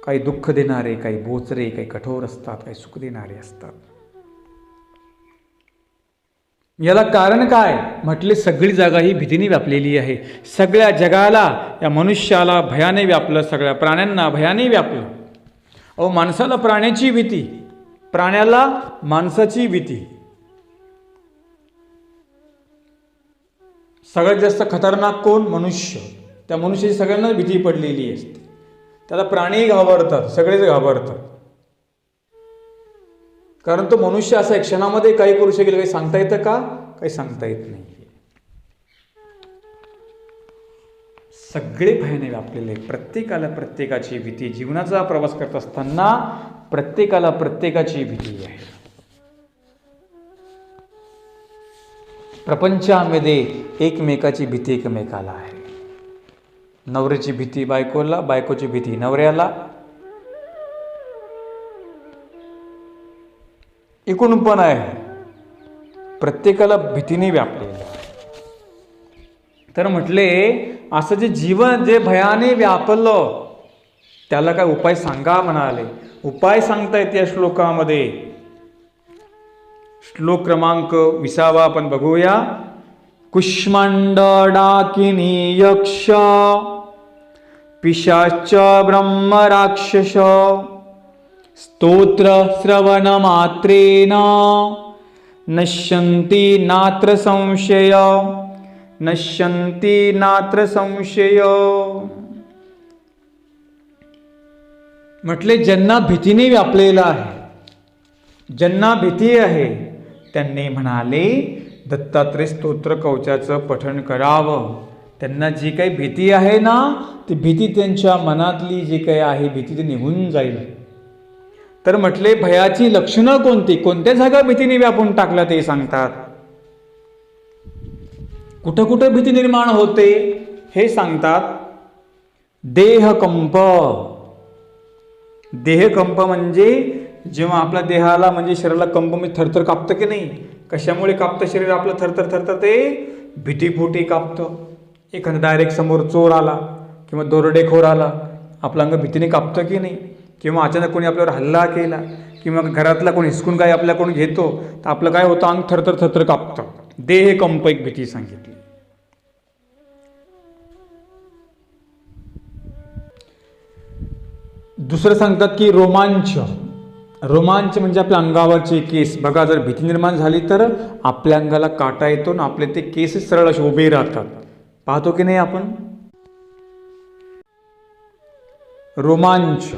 काही दुःख देणारे, काही बोचरे, काही कठोर असतात, काही सुख देणारे असतात. याला कारण काय? म्हटले सगळी जागा ही भीतीने व्यापलेली आहे. सगळ्या जगाला, या मनुष्याला भयाने व्यापलं, सगळ्या प्राण्यांना भयाने व्यापलं. अहो, माणसाला प्राण्याची भीती, प्राण्याला माणसाची भीती. सगळ्यात जास्त खतरनाक कोण? मनुष्य. त्या मनुष्याची सगळ्यांना भीती पडलेली असते. त्याला प्राणी घाबरतात, सगळेच घाबरतात. कारण तो मनुष्य असा क्षणामध्ये काही करू शकेल, काही सांगता येतं का? काही सांगता येत नाही. सगळे भयाने व्यापलेले, प्रत्येकाला प्रत्येकाची भीती. जीवनाचा प्रवास करत असताना प्रत्येकाला प्रत्येकाची भीती आहे. प्रपंचामध्ये एकमेकाची भीती एकमेकाला आहे. नवऱ्याची भीती बायकोला, बायकोची भीती नवऱ्याला. एकूण पण आहे, प्रत्येकाला भीतीने व्यापलेलं आहे. तर म्हटले असं जे जीवन जे भयाने व्यापलं त्याला काय उपाय सांगा म्हणाले. उपाय सांगतायत या श्लोकामध्ये. श्लोक क्रमांक 20 आपण बघूया. कुष्मांड डाकिनी यक्ष पिशाच ब्रह्म राक्षस स्तोत्र श्रवण मात्रेन नश्यन्ति नात्र संशय, नश्यन्ति नात्र संशय. म्हटले ज्यांना भीतीने व्यापलेला आहे, ज्यांना भीती आहे, त्यांनी म्हणाले दत्तात्रय स्तोत्र कवचाचं पठण करावं. त्यांना जी काही भीती आहे ना, ती भीती त्यांच्या मनातली जी काही आहे भीती ती निघून जाईल. तर म्हटले भयाची लक्षणं कोणती, कोणत्या जागा भीतीने व्यापून टाकल्या ते सांगतात. कुठं कुठं भीती निर्माण होते हे सांगतात. देहकंप. देहकंप म्हणजे जेव्हा आपल्या देहाला म्हणजे शरीराला कंप म्हणजे थरथर कापतं की नाही. कशामुळे कापतं शरीर आपलं थरथर थरथर? ते भीतीपोटी कापतं. एखादा डायरेक्ट समोर चोर आला किंवा दोरडेखोर आला, आपलं अंग भीतीने कापतं की नाही. किंवा अचानक कोणी आपल्यावर हल्ला केला किंवा घरातला कोणी हिसकून काय आपल्याकडून घेतो तर आपलं काय होतं, अंग थरथर थरथर कापतं. देहकंप एक भीती सांगितली. दुसरं सांगतात की रोमांच. रोमांच म्हणजे आपल्या अंगावरचे केस. बघा, जर भीती निर्माण झाली तर आपल्या अंगाला काटा येतो ना, आपले ते केस सरळ असे उभे राहतात. पाहतो की नाही आपण. रोमांच.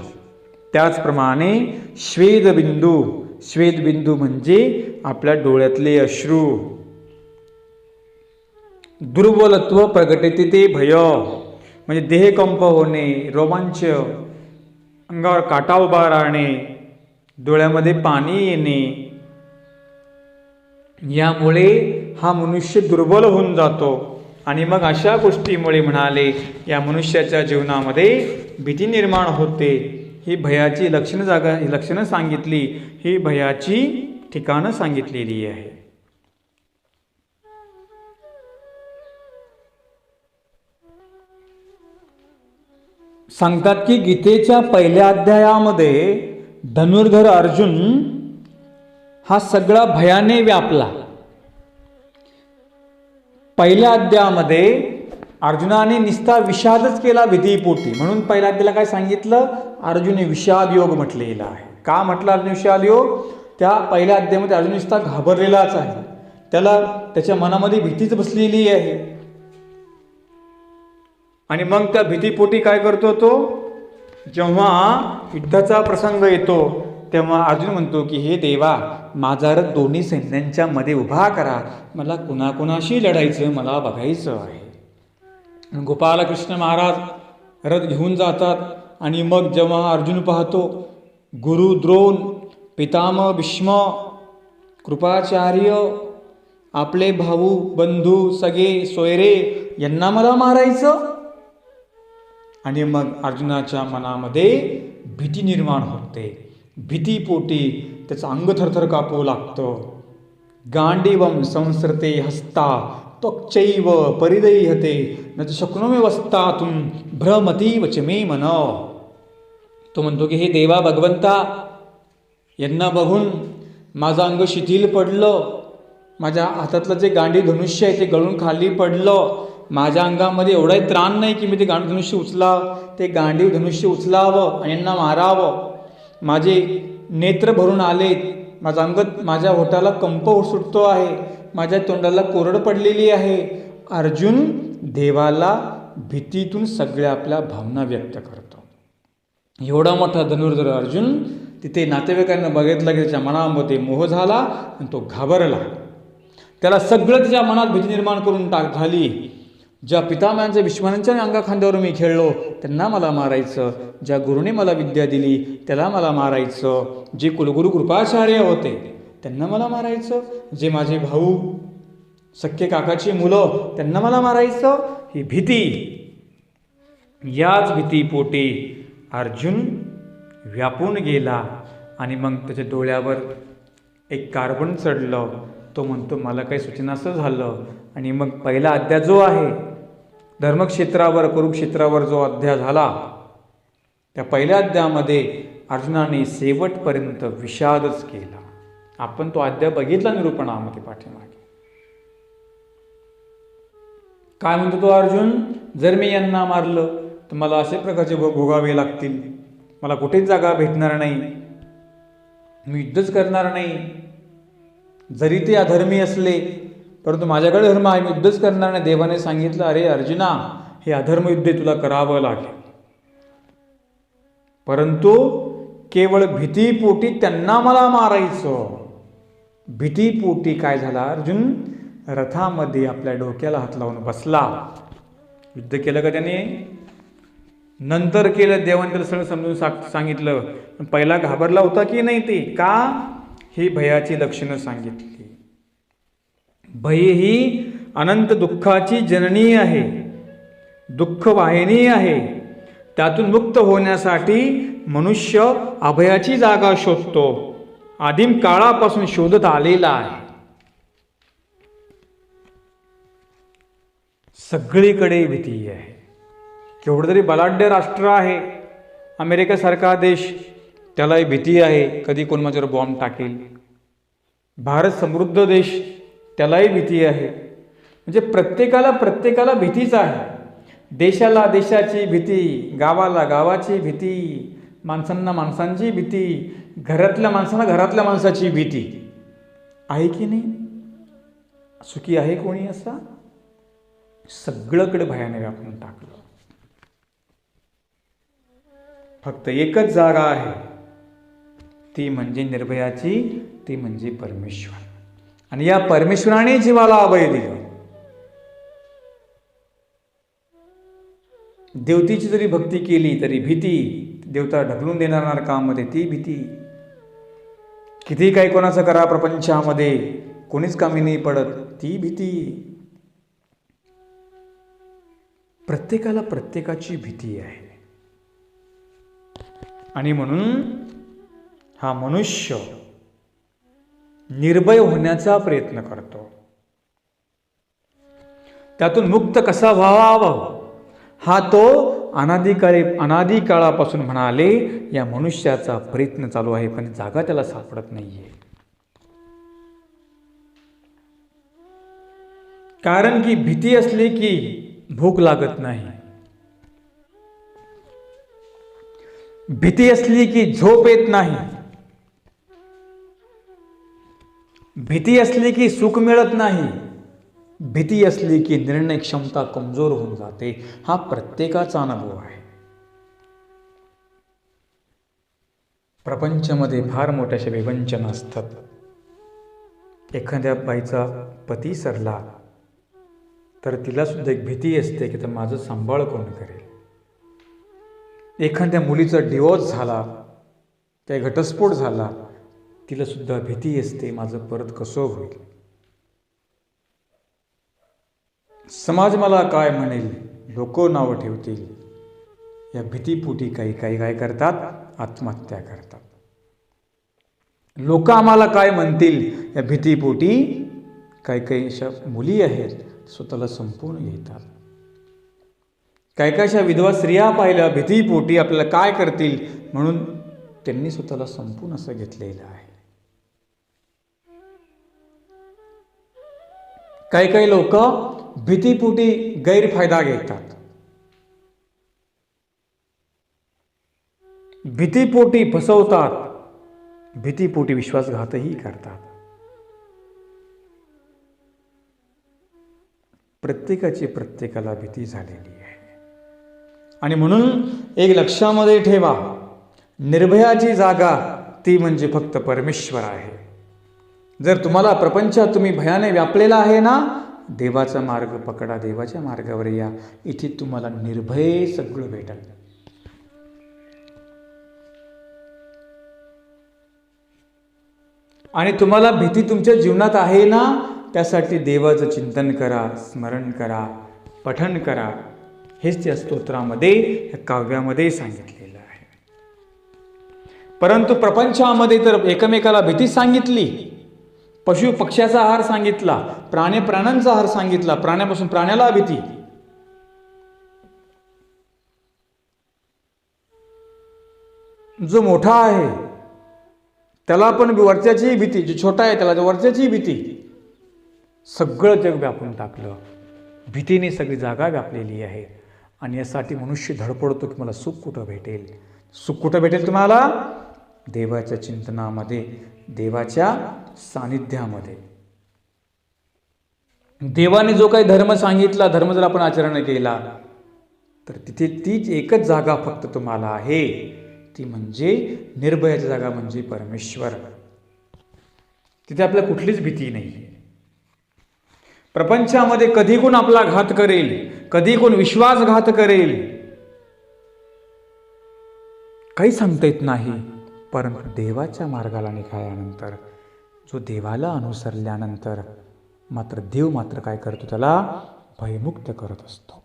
त्याचप्रमाणे श्वेदबिंदू. श्वेदबिंदू म्हणजे आपल्या डोळ्यातले अश्रू. दुर्बलत्व प्रगटते ते भय म्हणजे देहकंप होणे, रोमांच, अंगावर काटा उभा राहणे, डोळ्यामध्ये पाणी येणे. यामुळे हा मनुष्य दुर्बल होऊन जातो. आणि मग अशा गोष्टीमुळे म्हणाले या मनुष्याच्या जीवनामध्ये भीती निर्माण होते. ही भयाची लक्षणं सांगितली, ही भयाची ठिकाणं सांगितलेली आहे. सांगतात की गीतेच्या पहिल्या अध्यायामध्ये धनुर्धर अर्जुन हा सगळा भयाने व्यापला. पहिल्या अध्यायामध्ये अर्जुनाने निस्ता विषादच केला भीतीपोटी. म्हणून पहिल्या अध्यायाला काय सांगितलं? अर्जुन विषाद योग म्हटलेला आहे. का म्हटलं अर्जुन विषाद योग? त्या पहिल्या अध्यायामध्ये अर्जुन निस्ता घाबरलेलाच आहे. त्याच्या मनामध्ये भीतीच बसलेली आहे. आणि मग त्या भीतीपोटी काय करतो तो? जेव्हा युद्धाचा प्रसंग येतो तेव्हा अर्जुन म्हणतो की हे देवा, माझा रथ दोन्ही सैन्यांच्या मध्ये उभा करा, मला कुणाकुणाशी लढायचं, मला बघायचं आहे. गोपालकृष्ण महाराज रथ घेऊन जातात. आणि मग जेव्हा अर्जुन पाहतो गुरु द्रोण, पितामह भीष्म, कृपाचार्य, आपले भाऊ बंधू सगळे सोयरे यांना मला मारायचं. आणि मग अर्जुनाच्या मनामध्ये भीती निर्माण होते. भीतीपोटी त्याचं अंग थरथर कापू लागतं. गांडीवम संसृते हस्ता त्वक्चैव परिदह्यते न शक्नोमि वस्तातुं भ्रमतीव च मे मन. तो म्हणतो की हे देवा भगवंता, यांना बघून माझं अंग शिथिल पडलं. माझ्या हातातलं जे गांडी धनुष्य आहे ते गळून खाली पडलं. माझ्या अंगामध्ये एवढाही त्राण नाही की मी ते गांडी धनुष्य ते गांडी धनुष्य उचलावं आणि यांना मारावं. माझे नेत्र भरून आलेत, माझं अंग, माझ्या होठाला कंप सुटतो आहे, माझ्या तोंडाला कोरड पडलेली आहे. अर्जुन देवाला भीतीतून सगळ्या आपल्या भावना व्यक्त करतो. एवढा मोठा धनुर्धर अर्जुन तिथे नातेवाईकांना बघितलं की त्याच्या मनामध्ये मोह झाला आणि तो घाबरला. त्याला सगळं त्याच्या मनात भीती निर्माण करून झाली. ज्या पितामहांच्या भीष्मांच्या अंगाखांद्यावर मी खेळलो त्यांना मला मारायचं, ज्या गुरुने मला विद्या दिली त्याला मला मारायचं, जे कुलगुरू कृपाचार्य होते त्यांना मला मारायचं, जे माझे भाऊ सख्खे काकाची मुलं त्यांना मला मारायचं. ही भीती, याच भीतीपोटी अर्जुन व्यापून गेला. आणि मग त्याच्या डोळ्यावर एक कार्बन चढलं. तो म्हणतो मला काही सूचनाचं झालं. आणि मग पहिला अध्याय जो आहे धर्मक्षेत्रावर, कुरुक्षेत्रावर जो अध्याय झाला, त्या पहिल्या अध्यायामध्ये अर्जुनाने शेवटपर्यंत विषादच केला. आपण तो अध्याय बघितला निरूपणामध्ये पाठीमागे. काय म्हणतो तो अर्जुन? जर मी यांना मारलं तर मला असे प्रकारचे भोगावे लागतील, मला कुठेच जागा भेटणार नाही, मी युद्धच करणार नाही. जरी ते अधर्मी असले परंतु माझ्याकडे धर्म आहे, मी युद्धच करणार नाही. देवाने सांगितलं अरे अर्जुना, हे अधर्म युद्ध तुला करावं लागेल. परंतु केवळ भीतीपोटी त्यांना मला मारायचं. भीतीपोटी काय झाला? अर्जुन रथामध्ये आपल्या डोक्याला हात लावून बसला. युद्ध केलं का त्याने? नंतर केलं. देवाने त्याला सगळं समजून सांगितलं. पण पहिला घाबरला होता की नाही ते? का? ही भयाची लक्षणं सांगितली. भय ही अनंत दुःखाची जननी आहे, दुःख वाहिनी आहे. त्यातून मुक्त होण्यासाठी मनुष्य अभयाची जागा शोधतो. आदिम काळापासून शोधत आलेला आहे. सगळीकडे भीती आहे. केवढं तरी बलाढ्य राष्ट्र आहे अमेरिकेसारखा देश, त्यालाही भीती आहे कधी कोण माझ्यावर बॉम्ब टाकेल. भारत समृद्ध देश, त्यालाही भीती आहे. म्हणजे प्रत्येकाला भीतीच आहे. देशाला देशाची भीती, गावाला गावाची भीती, माणसांना माणसांची भीती, घरातल्या माणसांना घरातल्या माणसाची भीती आहे की नाही? सुखी आहे कोणी असा? सगळीकडे भयाने व्यापून टाकलं. फक्त एकच जागा आहे, ती म्हणजे निर्भयाची, ती म्हणजे परमेश्वर. आणि या परमेश्वराने जीवाला अभय दिलं. देवतेची जरी भक्ती केली तरी भीती, देवता ढकलून देणार नरकामध्ये, ती भीती. किती काही कोणाचं करा प्रपंचामध्ये, कोणीच कामी नाही पडत, ती भीती. प्रत्येकाला प्रत्येकाची भीती आहे. आणि म्हणून हा मनुष्य निर्भय होण्याचा प्रयत्न करतो. त्यातून मुक्त कसा व्हावा हा तो अनादी काळापासून म्हणाले या मनुष्याचा प्रयत्न चालू आहे, पण जागा त्याला सापडत नाहीये. कारण की भीती असली की भूक लागत नाही, भीती असली की झोप येत नाही, भीती असली की सुख मिळत नाही, भीती असली की निर्णय क्षमता कमजोर होऊन जाते. हा प्रत्येकाचा अनुभव आहे. प्रपंचामध्ये फार मोठ्याशा विवंचना असतात. एखाद्या बाईचा पती सरला तर तिला सुद्धा एक भीती असते की तर माझं सांभाळ कोण करेल. एखाद्या मुलीचा डिवोर्स झाला, काही घटस्फोट झाला, तिला सुद्धा भीती असते माझं परत कसं होईल, समाज मला काय म्हणेल, लोक नावं ठेवतील. या भीतीपोटी काही काय करतात, आत्महत्या करतात. लोक आम्हाला काय म्हणतील या भीतीपोटी काही अशा मुली आहेत स्वतःला संपून घेतात. काही अशा विधवा स्त्रिया पाहिल्या भीतीपोटी आपल्याला काय करतील म्हणून त्यांनी स्वतःला संपून असं घेतलेलं आहे. काही लोक भीतीपोटी गैरफायदा घेतात, भीतीपोटी फसवतात, भीतीपोटी विश्वासघातही करतात. प्रत्येकाची प्रत्येकाला भीती झालेली आहे. आणि म्हणून एक लक्षामध्ये ठेवा, निर्भयाची जागा ती म्हणजे फक्त परमेश्वर आहे. जर तुम्हाला प्रपंचात तुम्ही भयाने व्यापलेला आहे ना, देवाचा मार्ग पकडा, देवाच्या मार्गावर या, इथे तुम्हाला निर्भय सगळं भेटेल. आणि तुम्हाला भीती तुमच्या जीवनात आहे ना, त्यासाठी देवाचं चिंतन करा, स्मरण करा, पठण करा. हेच त्या स्तोत्रामध्ये, या काव्यामध्ये सांगितलेलं आहे. परंतु प्रपंचामध्ये तर एकमेकाला भीती सांगितली. पशु पक्ष्याचा आहार सांगितला, प्राण्यांचा आहार सांगितला, प्राण्यापासून प्राण्याला भीती. जो मोठा आहे त्याला पण वरच्याची भीती, जो छोटा आहे त्याला वरच्याची भीती. सगळं जग व्यापून टाकलं, भीतीने सगळी जागा व्यापलेली आहे. आणि यासाठी मनुष्य धडपडतो की मला सुख कुठं भेटेल. सुख कुठं भेटेल तुम्हाला? देवाच्या चिंतनामध्ये, देवाच्या सानिध्यामध्ये. देवाने जो काही धर्म सांगितला, धर्म जर आपण आचरण केला तर तिथे तीच एकच जागा फक्त तुम्हाला आहे, ती म्हणजे निर्भयाची जागा म्हणजे परमेश्वर. तिथे आपल्याला कुठलीच भीती नाही. प्रपंचामध्ये कधी कोण आपला घात करेल, कधी कोण विश्वासघात करेल, काही सांगता येत नाही. परंतु देवाच्या मार्गाला निघाल्यानंतर, जो देवाला अनुसरल्यानंतर मात्र देव मात्र काय करतो, त्याला भयमुक्त करत असतो.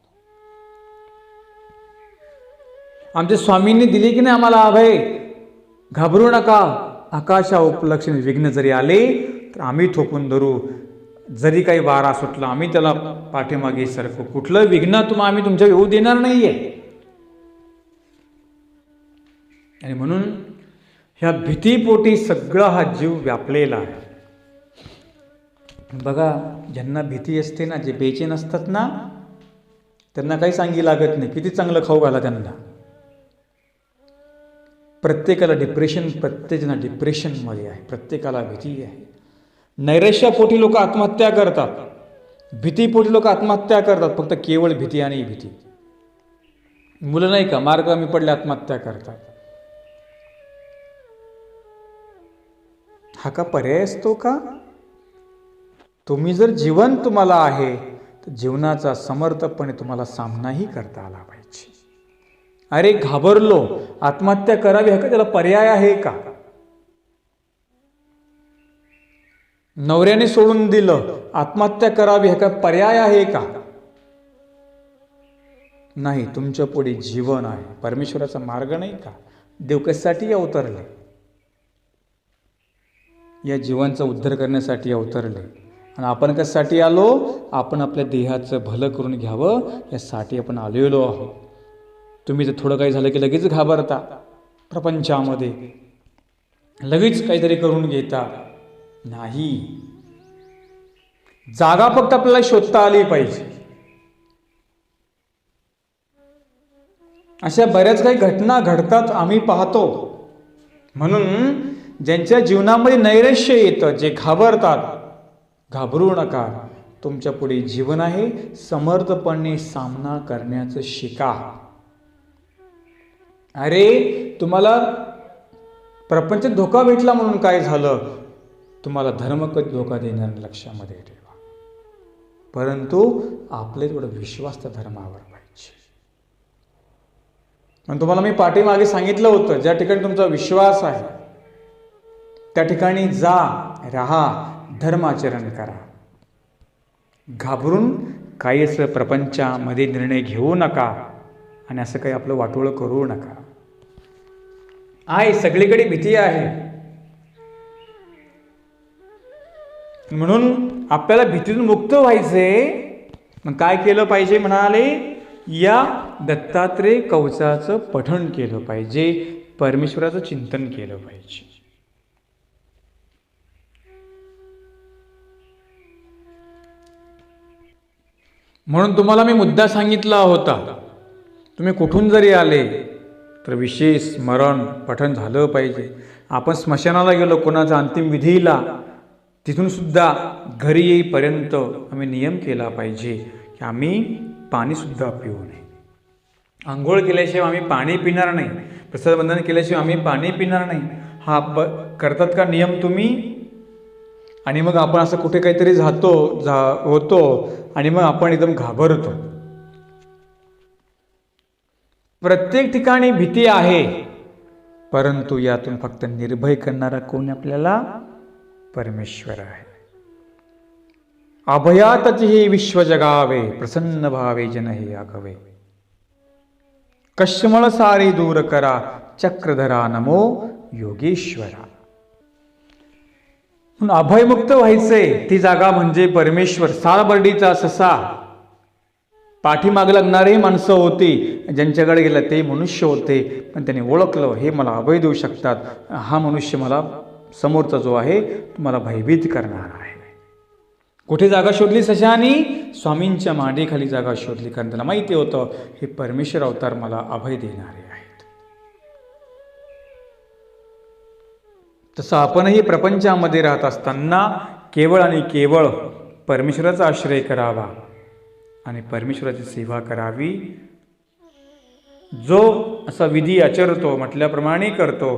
आमच्या स्वामींनी दिली की नाही आम्हाला अभय, घाबरू नका, आकाशा उपलक्षणी विघ्न जरी आले तर आम्ही थोपून धरू, जरी काही वारा सुटला आम्ही त्याला पाठीमागे सरकू, कुठलं विघ्न आम्ही तुमच्या येऊ देणार नाहीये. आणि म्हणून ह्या भीतीपोटी सगळा हा जीव व्यापलेला आहे. बघा, ज्यांना भीती असते ना, जे बेचैन असतात ना, त्यांना काही सांगी लागत नाही, किती चांगलं खाऊ घाला त्यांना. प्रत्येकाला डिप्रेशन, प्रत्येकजण डिप्रेशनमध्ये आहे, प्रत्येकाला भीती आहे. नैराश्यापोटी लोक आत्महत्या करतात, भीतीपोटी लोक आत्महत्या करतात, फक्त केवळ भीती आणि भीती. मुलं नाही का मार्ग कमी पडले आत्महत्या करतात. हा का पर्याय असतो का? तुम्ही जर जीवन तुम्हाला आहे तर जीवनाचा समर्थपणे तुम्हाला सामनाही करता आला पाहिजे. अरे घाबरलो, आत्महत्या करावी हा का त्याला पर्याय आहे का? नवऱ्याने सोडून दिलं, आत्महत्या करावी हा का पर्याय आहे का? नाही. तुमच्या पुढे जीवन आहे, परमेश्वराचा मार्ग नाही का? देव कशासाठी अवतरले? या जीवांचा उद्धार करण्यासाठी अवतरले. आणि आपण कशासाठी आलो? आपण आपल्या देहाचं भलं करून घ्यावं यासाठी आपण आलेलो आहोत. तुम्ही जर थोडं काही झालं की लगेच घाबरता, प्रपंचामध्ये लगेच काहीतरी करून घेता. नाही, जागा फक्त आपल्याला शोधता आली पाहिजे. अशा बऱ्याच काही घटना घडतात, आम्ही पाहतो. म्हणून ज्यांच्या जीवनामध्ये नैराश्य येतं, जे घाबरतात, घाबरू नका. तुमच्या पुढे जीवन आहे, समर्थपणे सामना करण्याचं शिका. अरे तुम्हाला प्रपंचात धोका भेटला म्हणून काय झालं? तुम्हाला धर्म कधी धोका देणार नाही, लक्षामध्ये ठेवा. परंतु आपले थोडा विश्वास त्या धर्मावर पाहिजे. पण तुम्हाला मी पाठीमागे सांगितलं होतं, ज्या ठिकाणी तुमचा विश्वास आहे त्या ठिकाणी जा, राहा, धर्माचरण करा. घाबरून काही असं प्रपंचामध्ये निर्णय घेऊ नका आणि असं काही आपलं वाटोळं करू नका. आहे सगळीकडे भीती आहे, म्हणून आपल्याला भीतीतून मुक्त व्हायचे. मग काय केलं पाहिजे म्हणाले? या दत्तात्रेय कवचाचं पठण केलं पाहिजे, परमेश्वराचं चिंतन केलं पाहिजे. म्हणून तुम्हाला मी मुद्दा सांगितला होता, तुम्ही कुठून जरी आले तर विशेष स्मरण पठण झालं पाहिजे. आपण स्मशानाला गेलो कोणाचा अंतिम विधीला, तिथून सुद्धा घरी येईपर्यंत आम्ही नियम केला पाहिजे की आम्ही पाणीसुद्धा पिऊ नये. आंघोळ केल्याशिवाय आम्ही पाणी पिणार नाही, प्रसादबंधन केल्याशिवाय आम्ही पाणी पिणार नाही. हा करतात का नियम तुम्ही? आणि मग आपण असं कुठे काहीतरी होतो आणि मग आपण एकदम घाबरतो. प्रत्येक ठिकाणी भीती आहे, परंतु यातून फक्त निर्भय करणारा कोण आपल्याला? परमेश्वर आहे. अभयातच हे विश्व जगावे, प्रसन्न भावे जन हे आगवे. कश्मळ सारे दूर करा, चक्रधरा नमो योगेश्वरा. म्हणून अभयमुक्त व्हायचंय, ती जागा म्हणजे परमेश्वर. सालबर्डीचा ससा, पाठीमाग लागणारे माणसं होती, ज्यांच्याकडे गेलं ते मनुष्य होते, पण त्यांनी ओळखलं हे मला अभय देऊ शकतात, हा मनुष्य मला समोरचा जो आहे तुम्हाला भयभीत करणार आहे. कुठे जागा शोधली सशानी? स्वामींच्या मांडीखाली जागा शोधली, कारण त्याला माहिती होतं हे परमेश्वर अवतार मला अभय देणारे आहेत. तसं आपणही प्रपंचामध्ये राहत असताना केवळ आणि केवळ परमेश्वराचा आश्रय करावा आणि परमेश्वराची सेवा करावी. जो असा विधी आचरतो, म्हटल्याप्रमाणे करतो,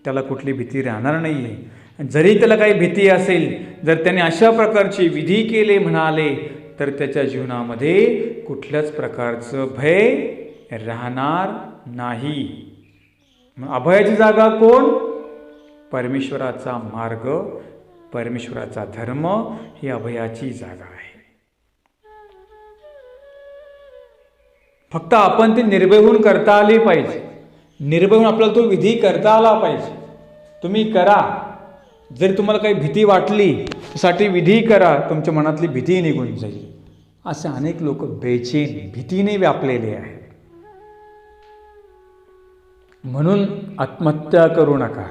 त्याला कुठली भीती राहणार नाही आहे. जरी त्याला काही भीती असेल, जर त्याने अशा प्रकारचे विधी केले म्हणाले, तर त्याच्या जीवनामध्ये कुठल्याच प्रकारचं भय राहणार नाही. अभयाची जागा कोण? परमेश्वराचा मार्ग, परमेश्वराचा धर्म ही अभयाची जागा आहे. फक्त आपण ते निर्भय होऊन करता आले पाहिजे. निर्भय होऊन आपल्याला तो विधी करता आला पाहिजे. तुम्ही करा. जर तुम्हाला काही भीती वाटली त्यासाठी विधी करा, तुमच्या मनातली भीती निघून जाईल. असे अनेक लोक बेचैन, भीतीने व्यापलेले आहेत. म्हणून आत्महत्या करू नका,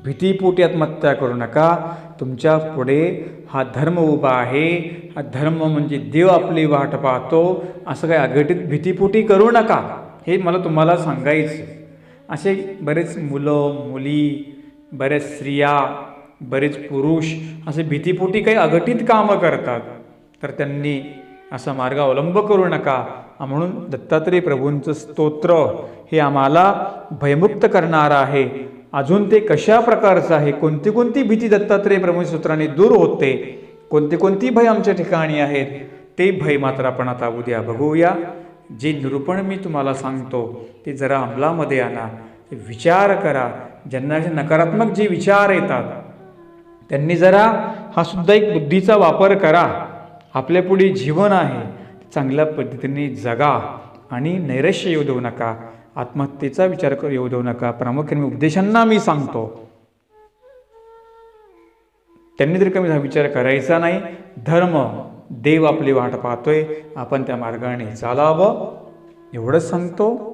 भीतीपोटी आत्महत्या करू नका. तुमच्या पुढे हा धर्म उभा आहे. हा धर्म म्हणजे देव आपली वाट पाहतो. असं काही अघटित भीतीपोटी करू नका, हे मला तुम्हाला सांगायचं. असे बरेच मुलं मुली, बरेच स्त्रिया, बरेच पुरुष असे भीतीपोटी काही अघटित कामं करतात, तर त्यांनी असा मार्ग अवलंब करू नका. म्हणून दत्तात्रेय प्रभूंचं स्तोत्र हे आम्हाला भयमुक्त करणारं आहे. अजून ते कशा प्रकारचं आहे, कोणती कोणती भीती दत्तात्रेय प्रभूंच्या स्तोत्राने दूर होते, कोणती कोणती भय आमच्या ठिकाणी आहेत, ते भय मात्र आपण आता उद्या बघूया. जे निरूपण मी तुम्हाला सांगतो ते जरा अंमलामध्ये आणा, विचार करा. ज्यांना नकारात्मक जे विचार येतात त्यांनी जरा हा सुद्धा एक बुद्धीचा वापर करा. आपल्या पुढे जीवन आहे, चांगल्या पद्धतीने जगा आणि नैराश्य येऊ देऊ नका, आत्महत्येचा विचार येऊ देऊ नका. प्रामुख्याने उपदेशांना मी सांगतो, त्यांनी तरी कमी विचार करायचा नाही. धर्म देव आपली वाट पाहतोय, आपण त्या मार्गाने चालावं एवढंच सांगतो.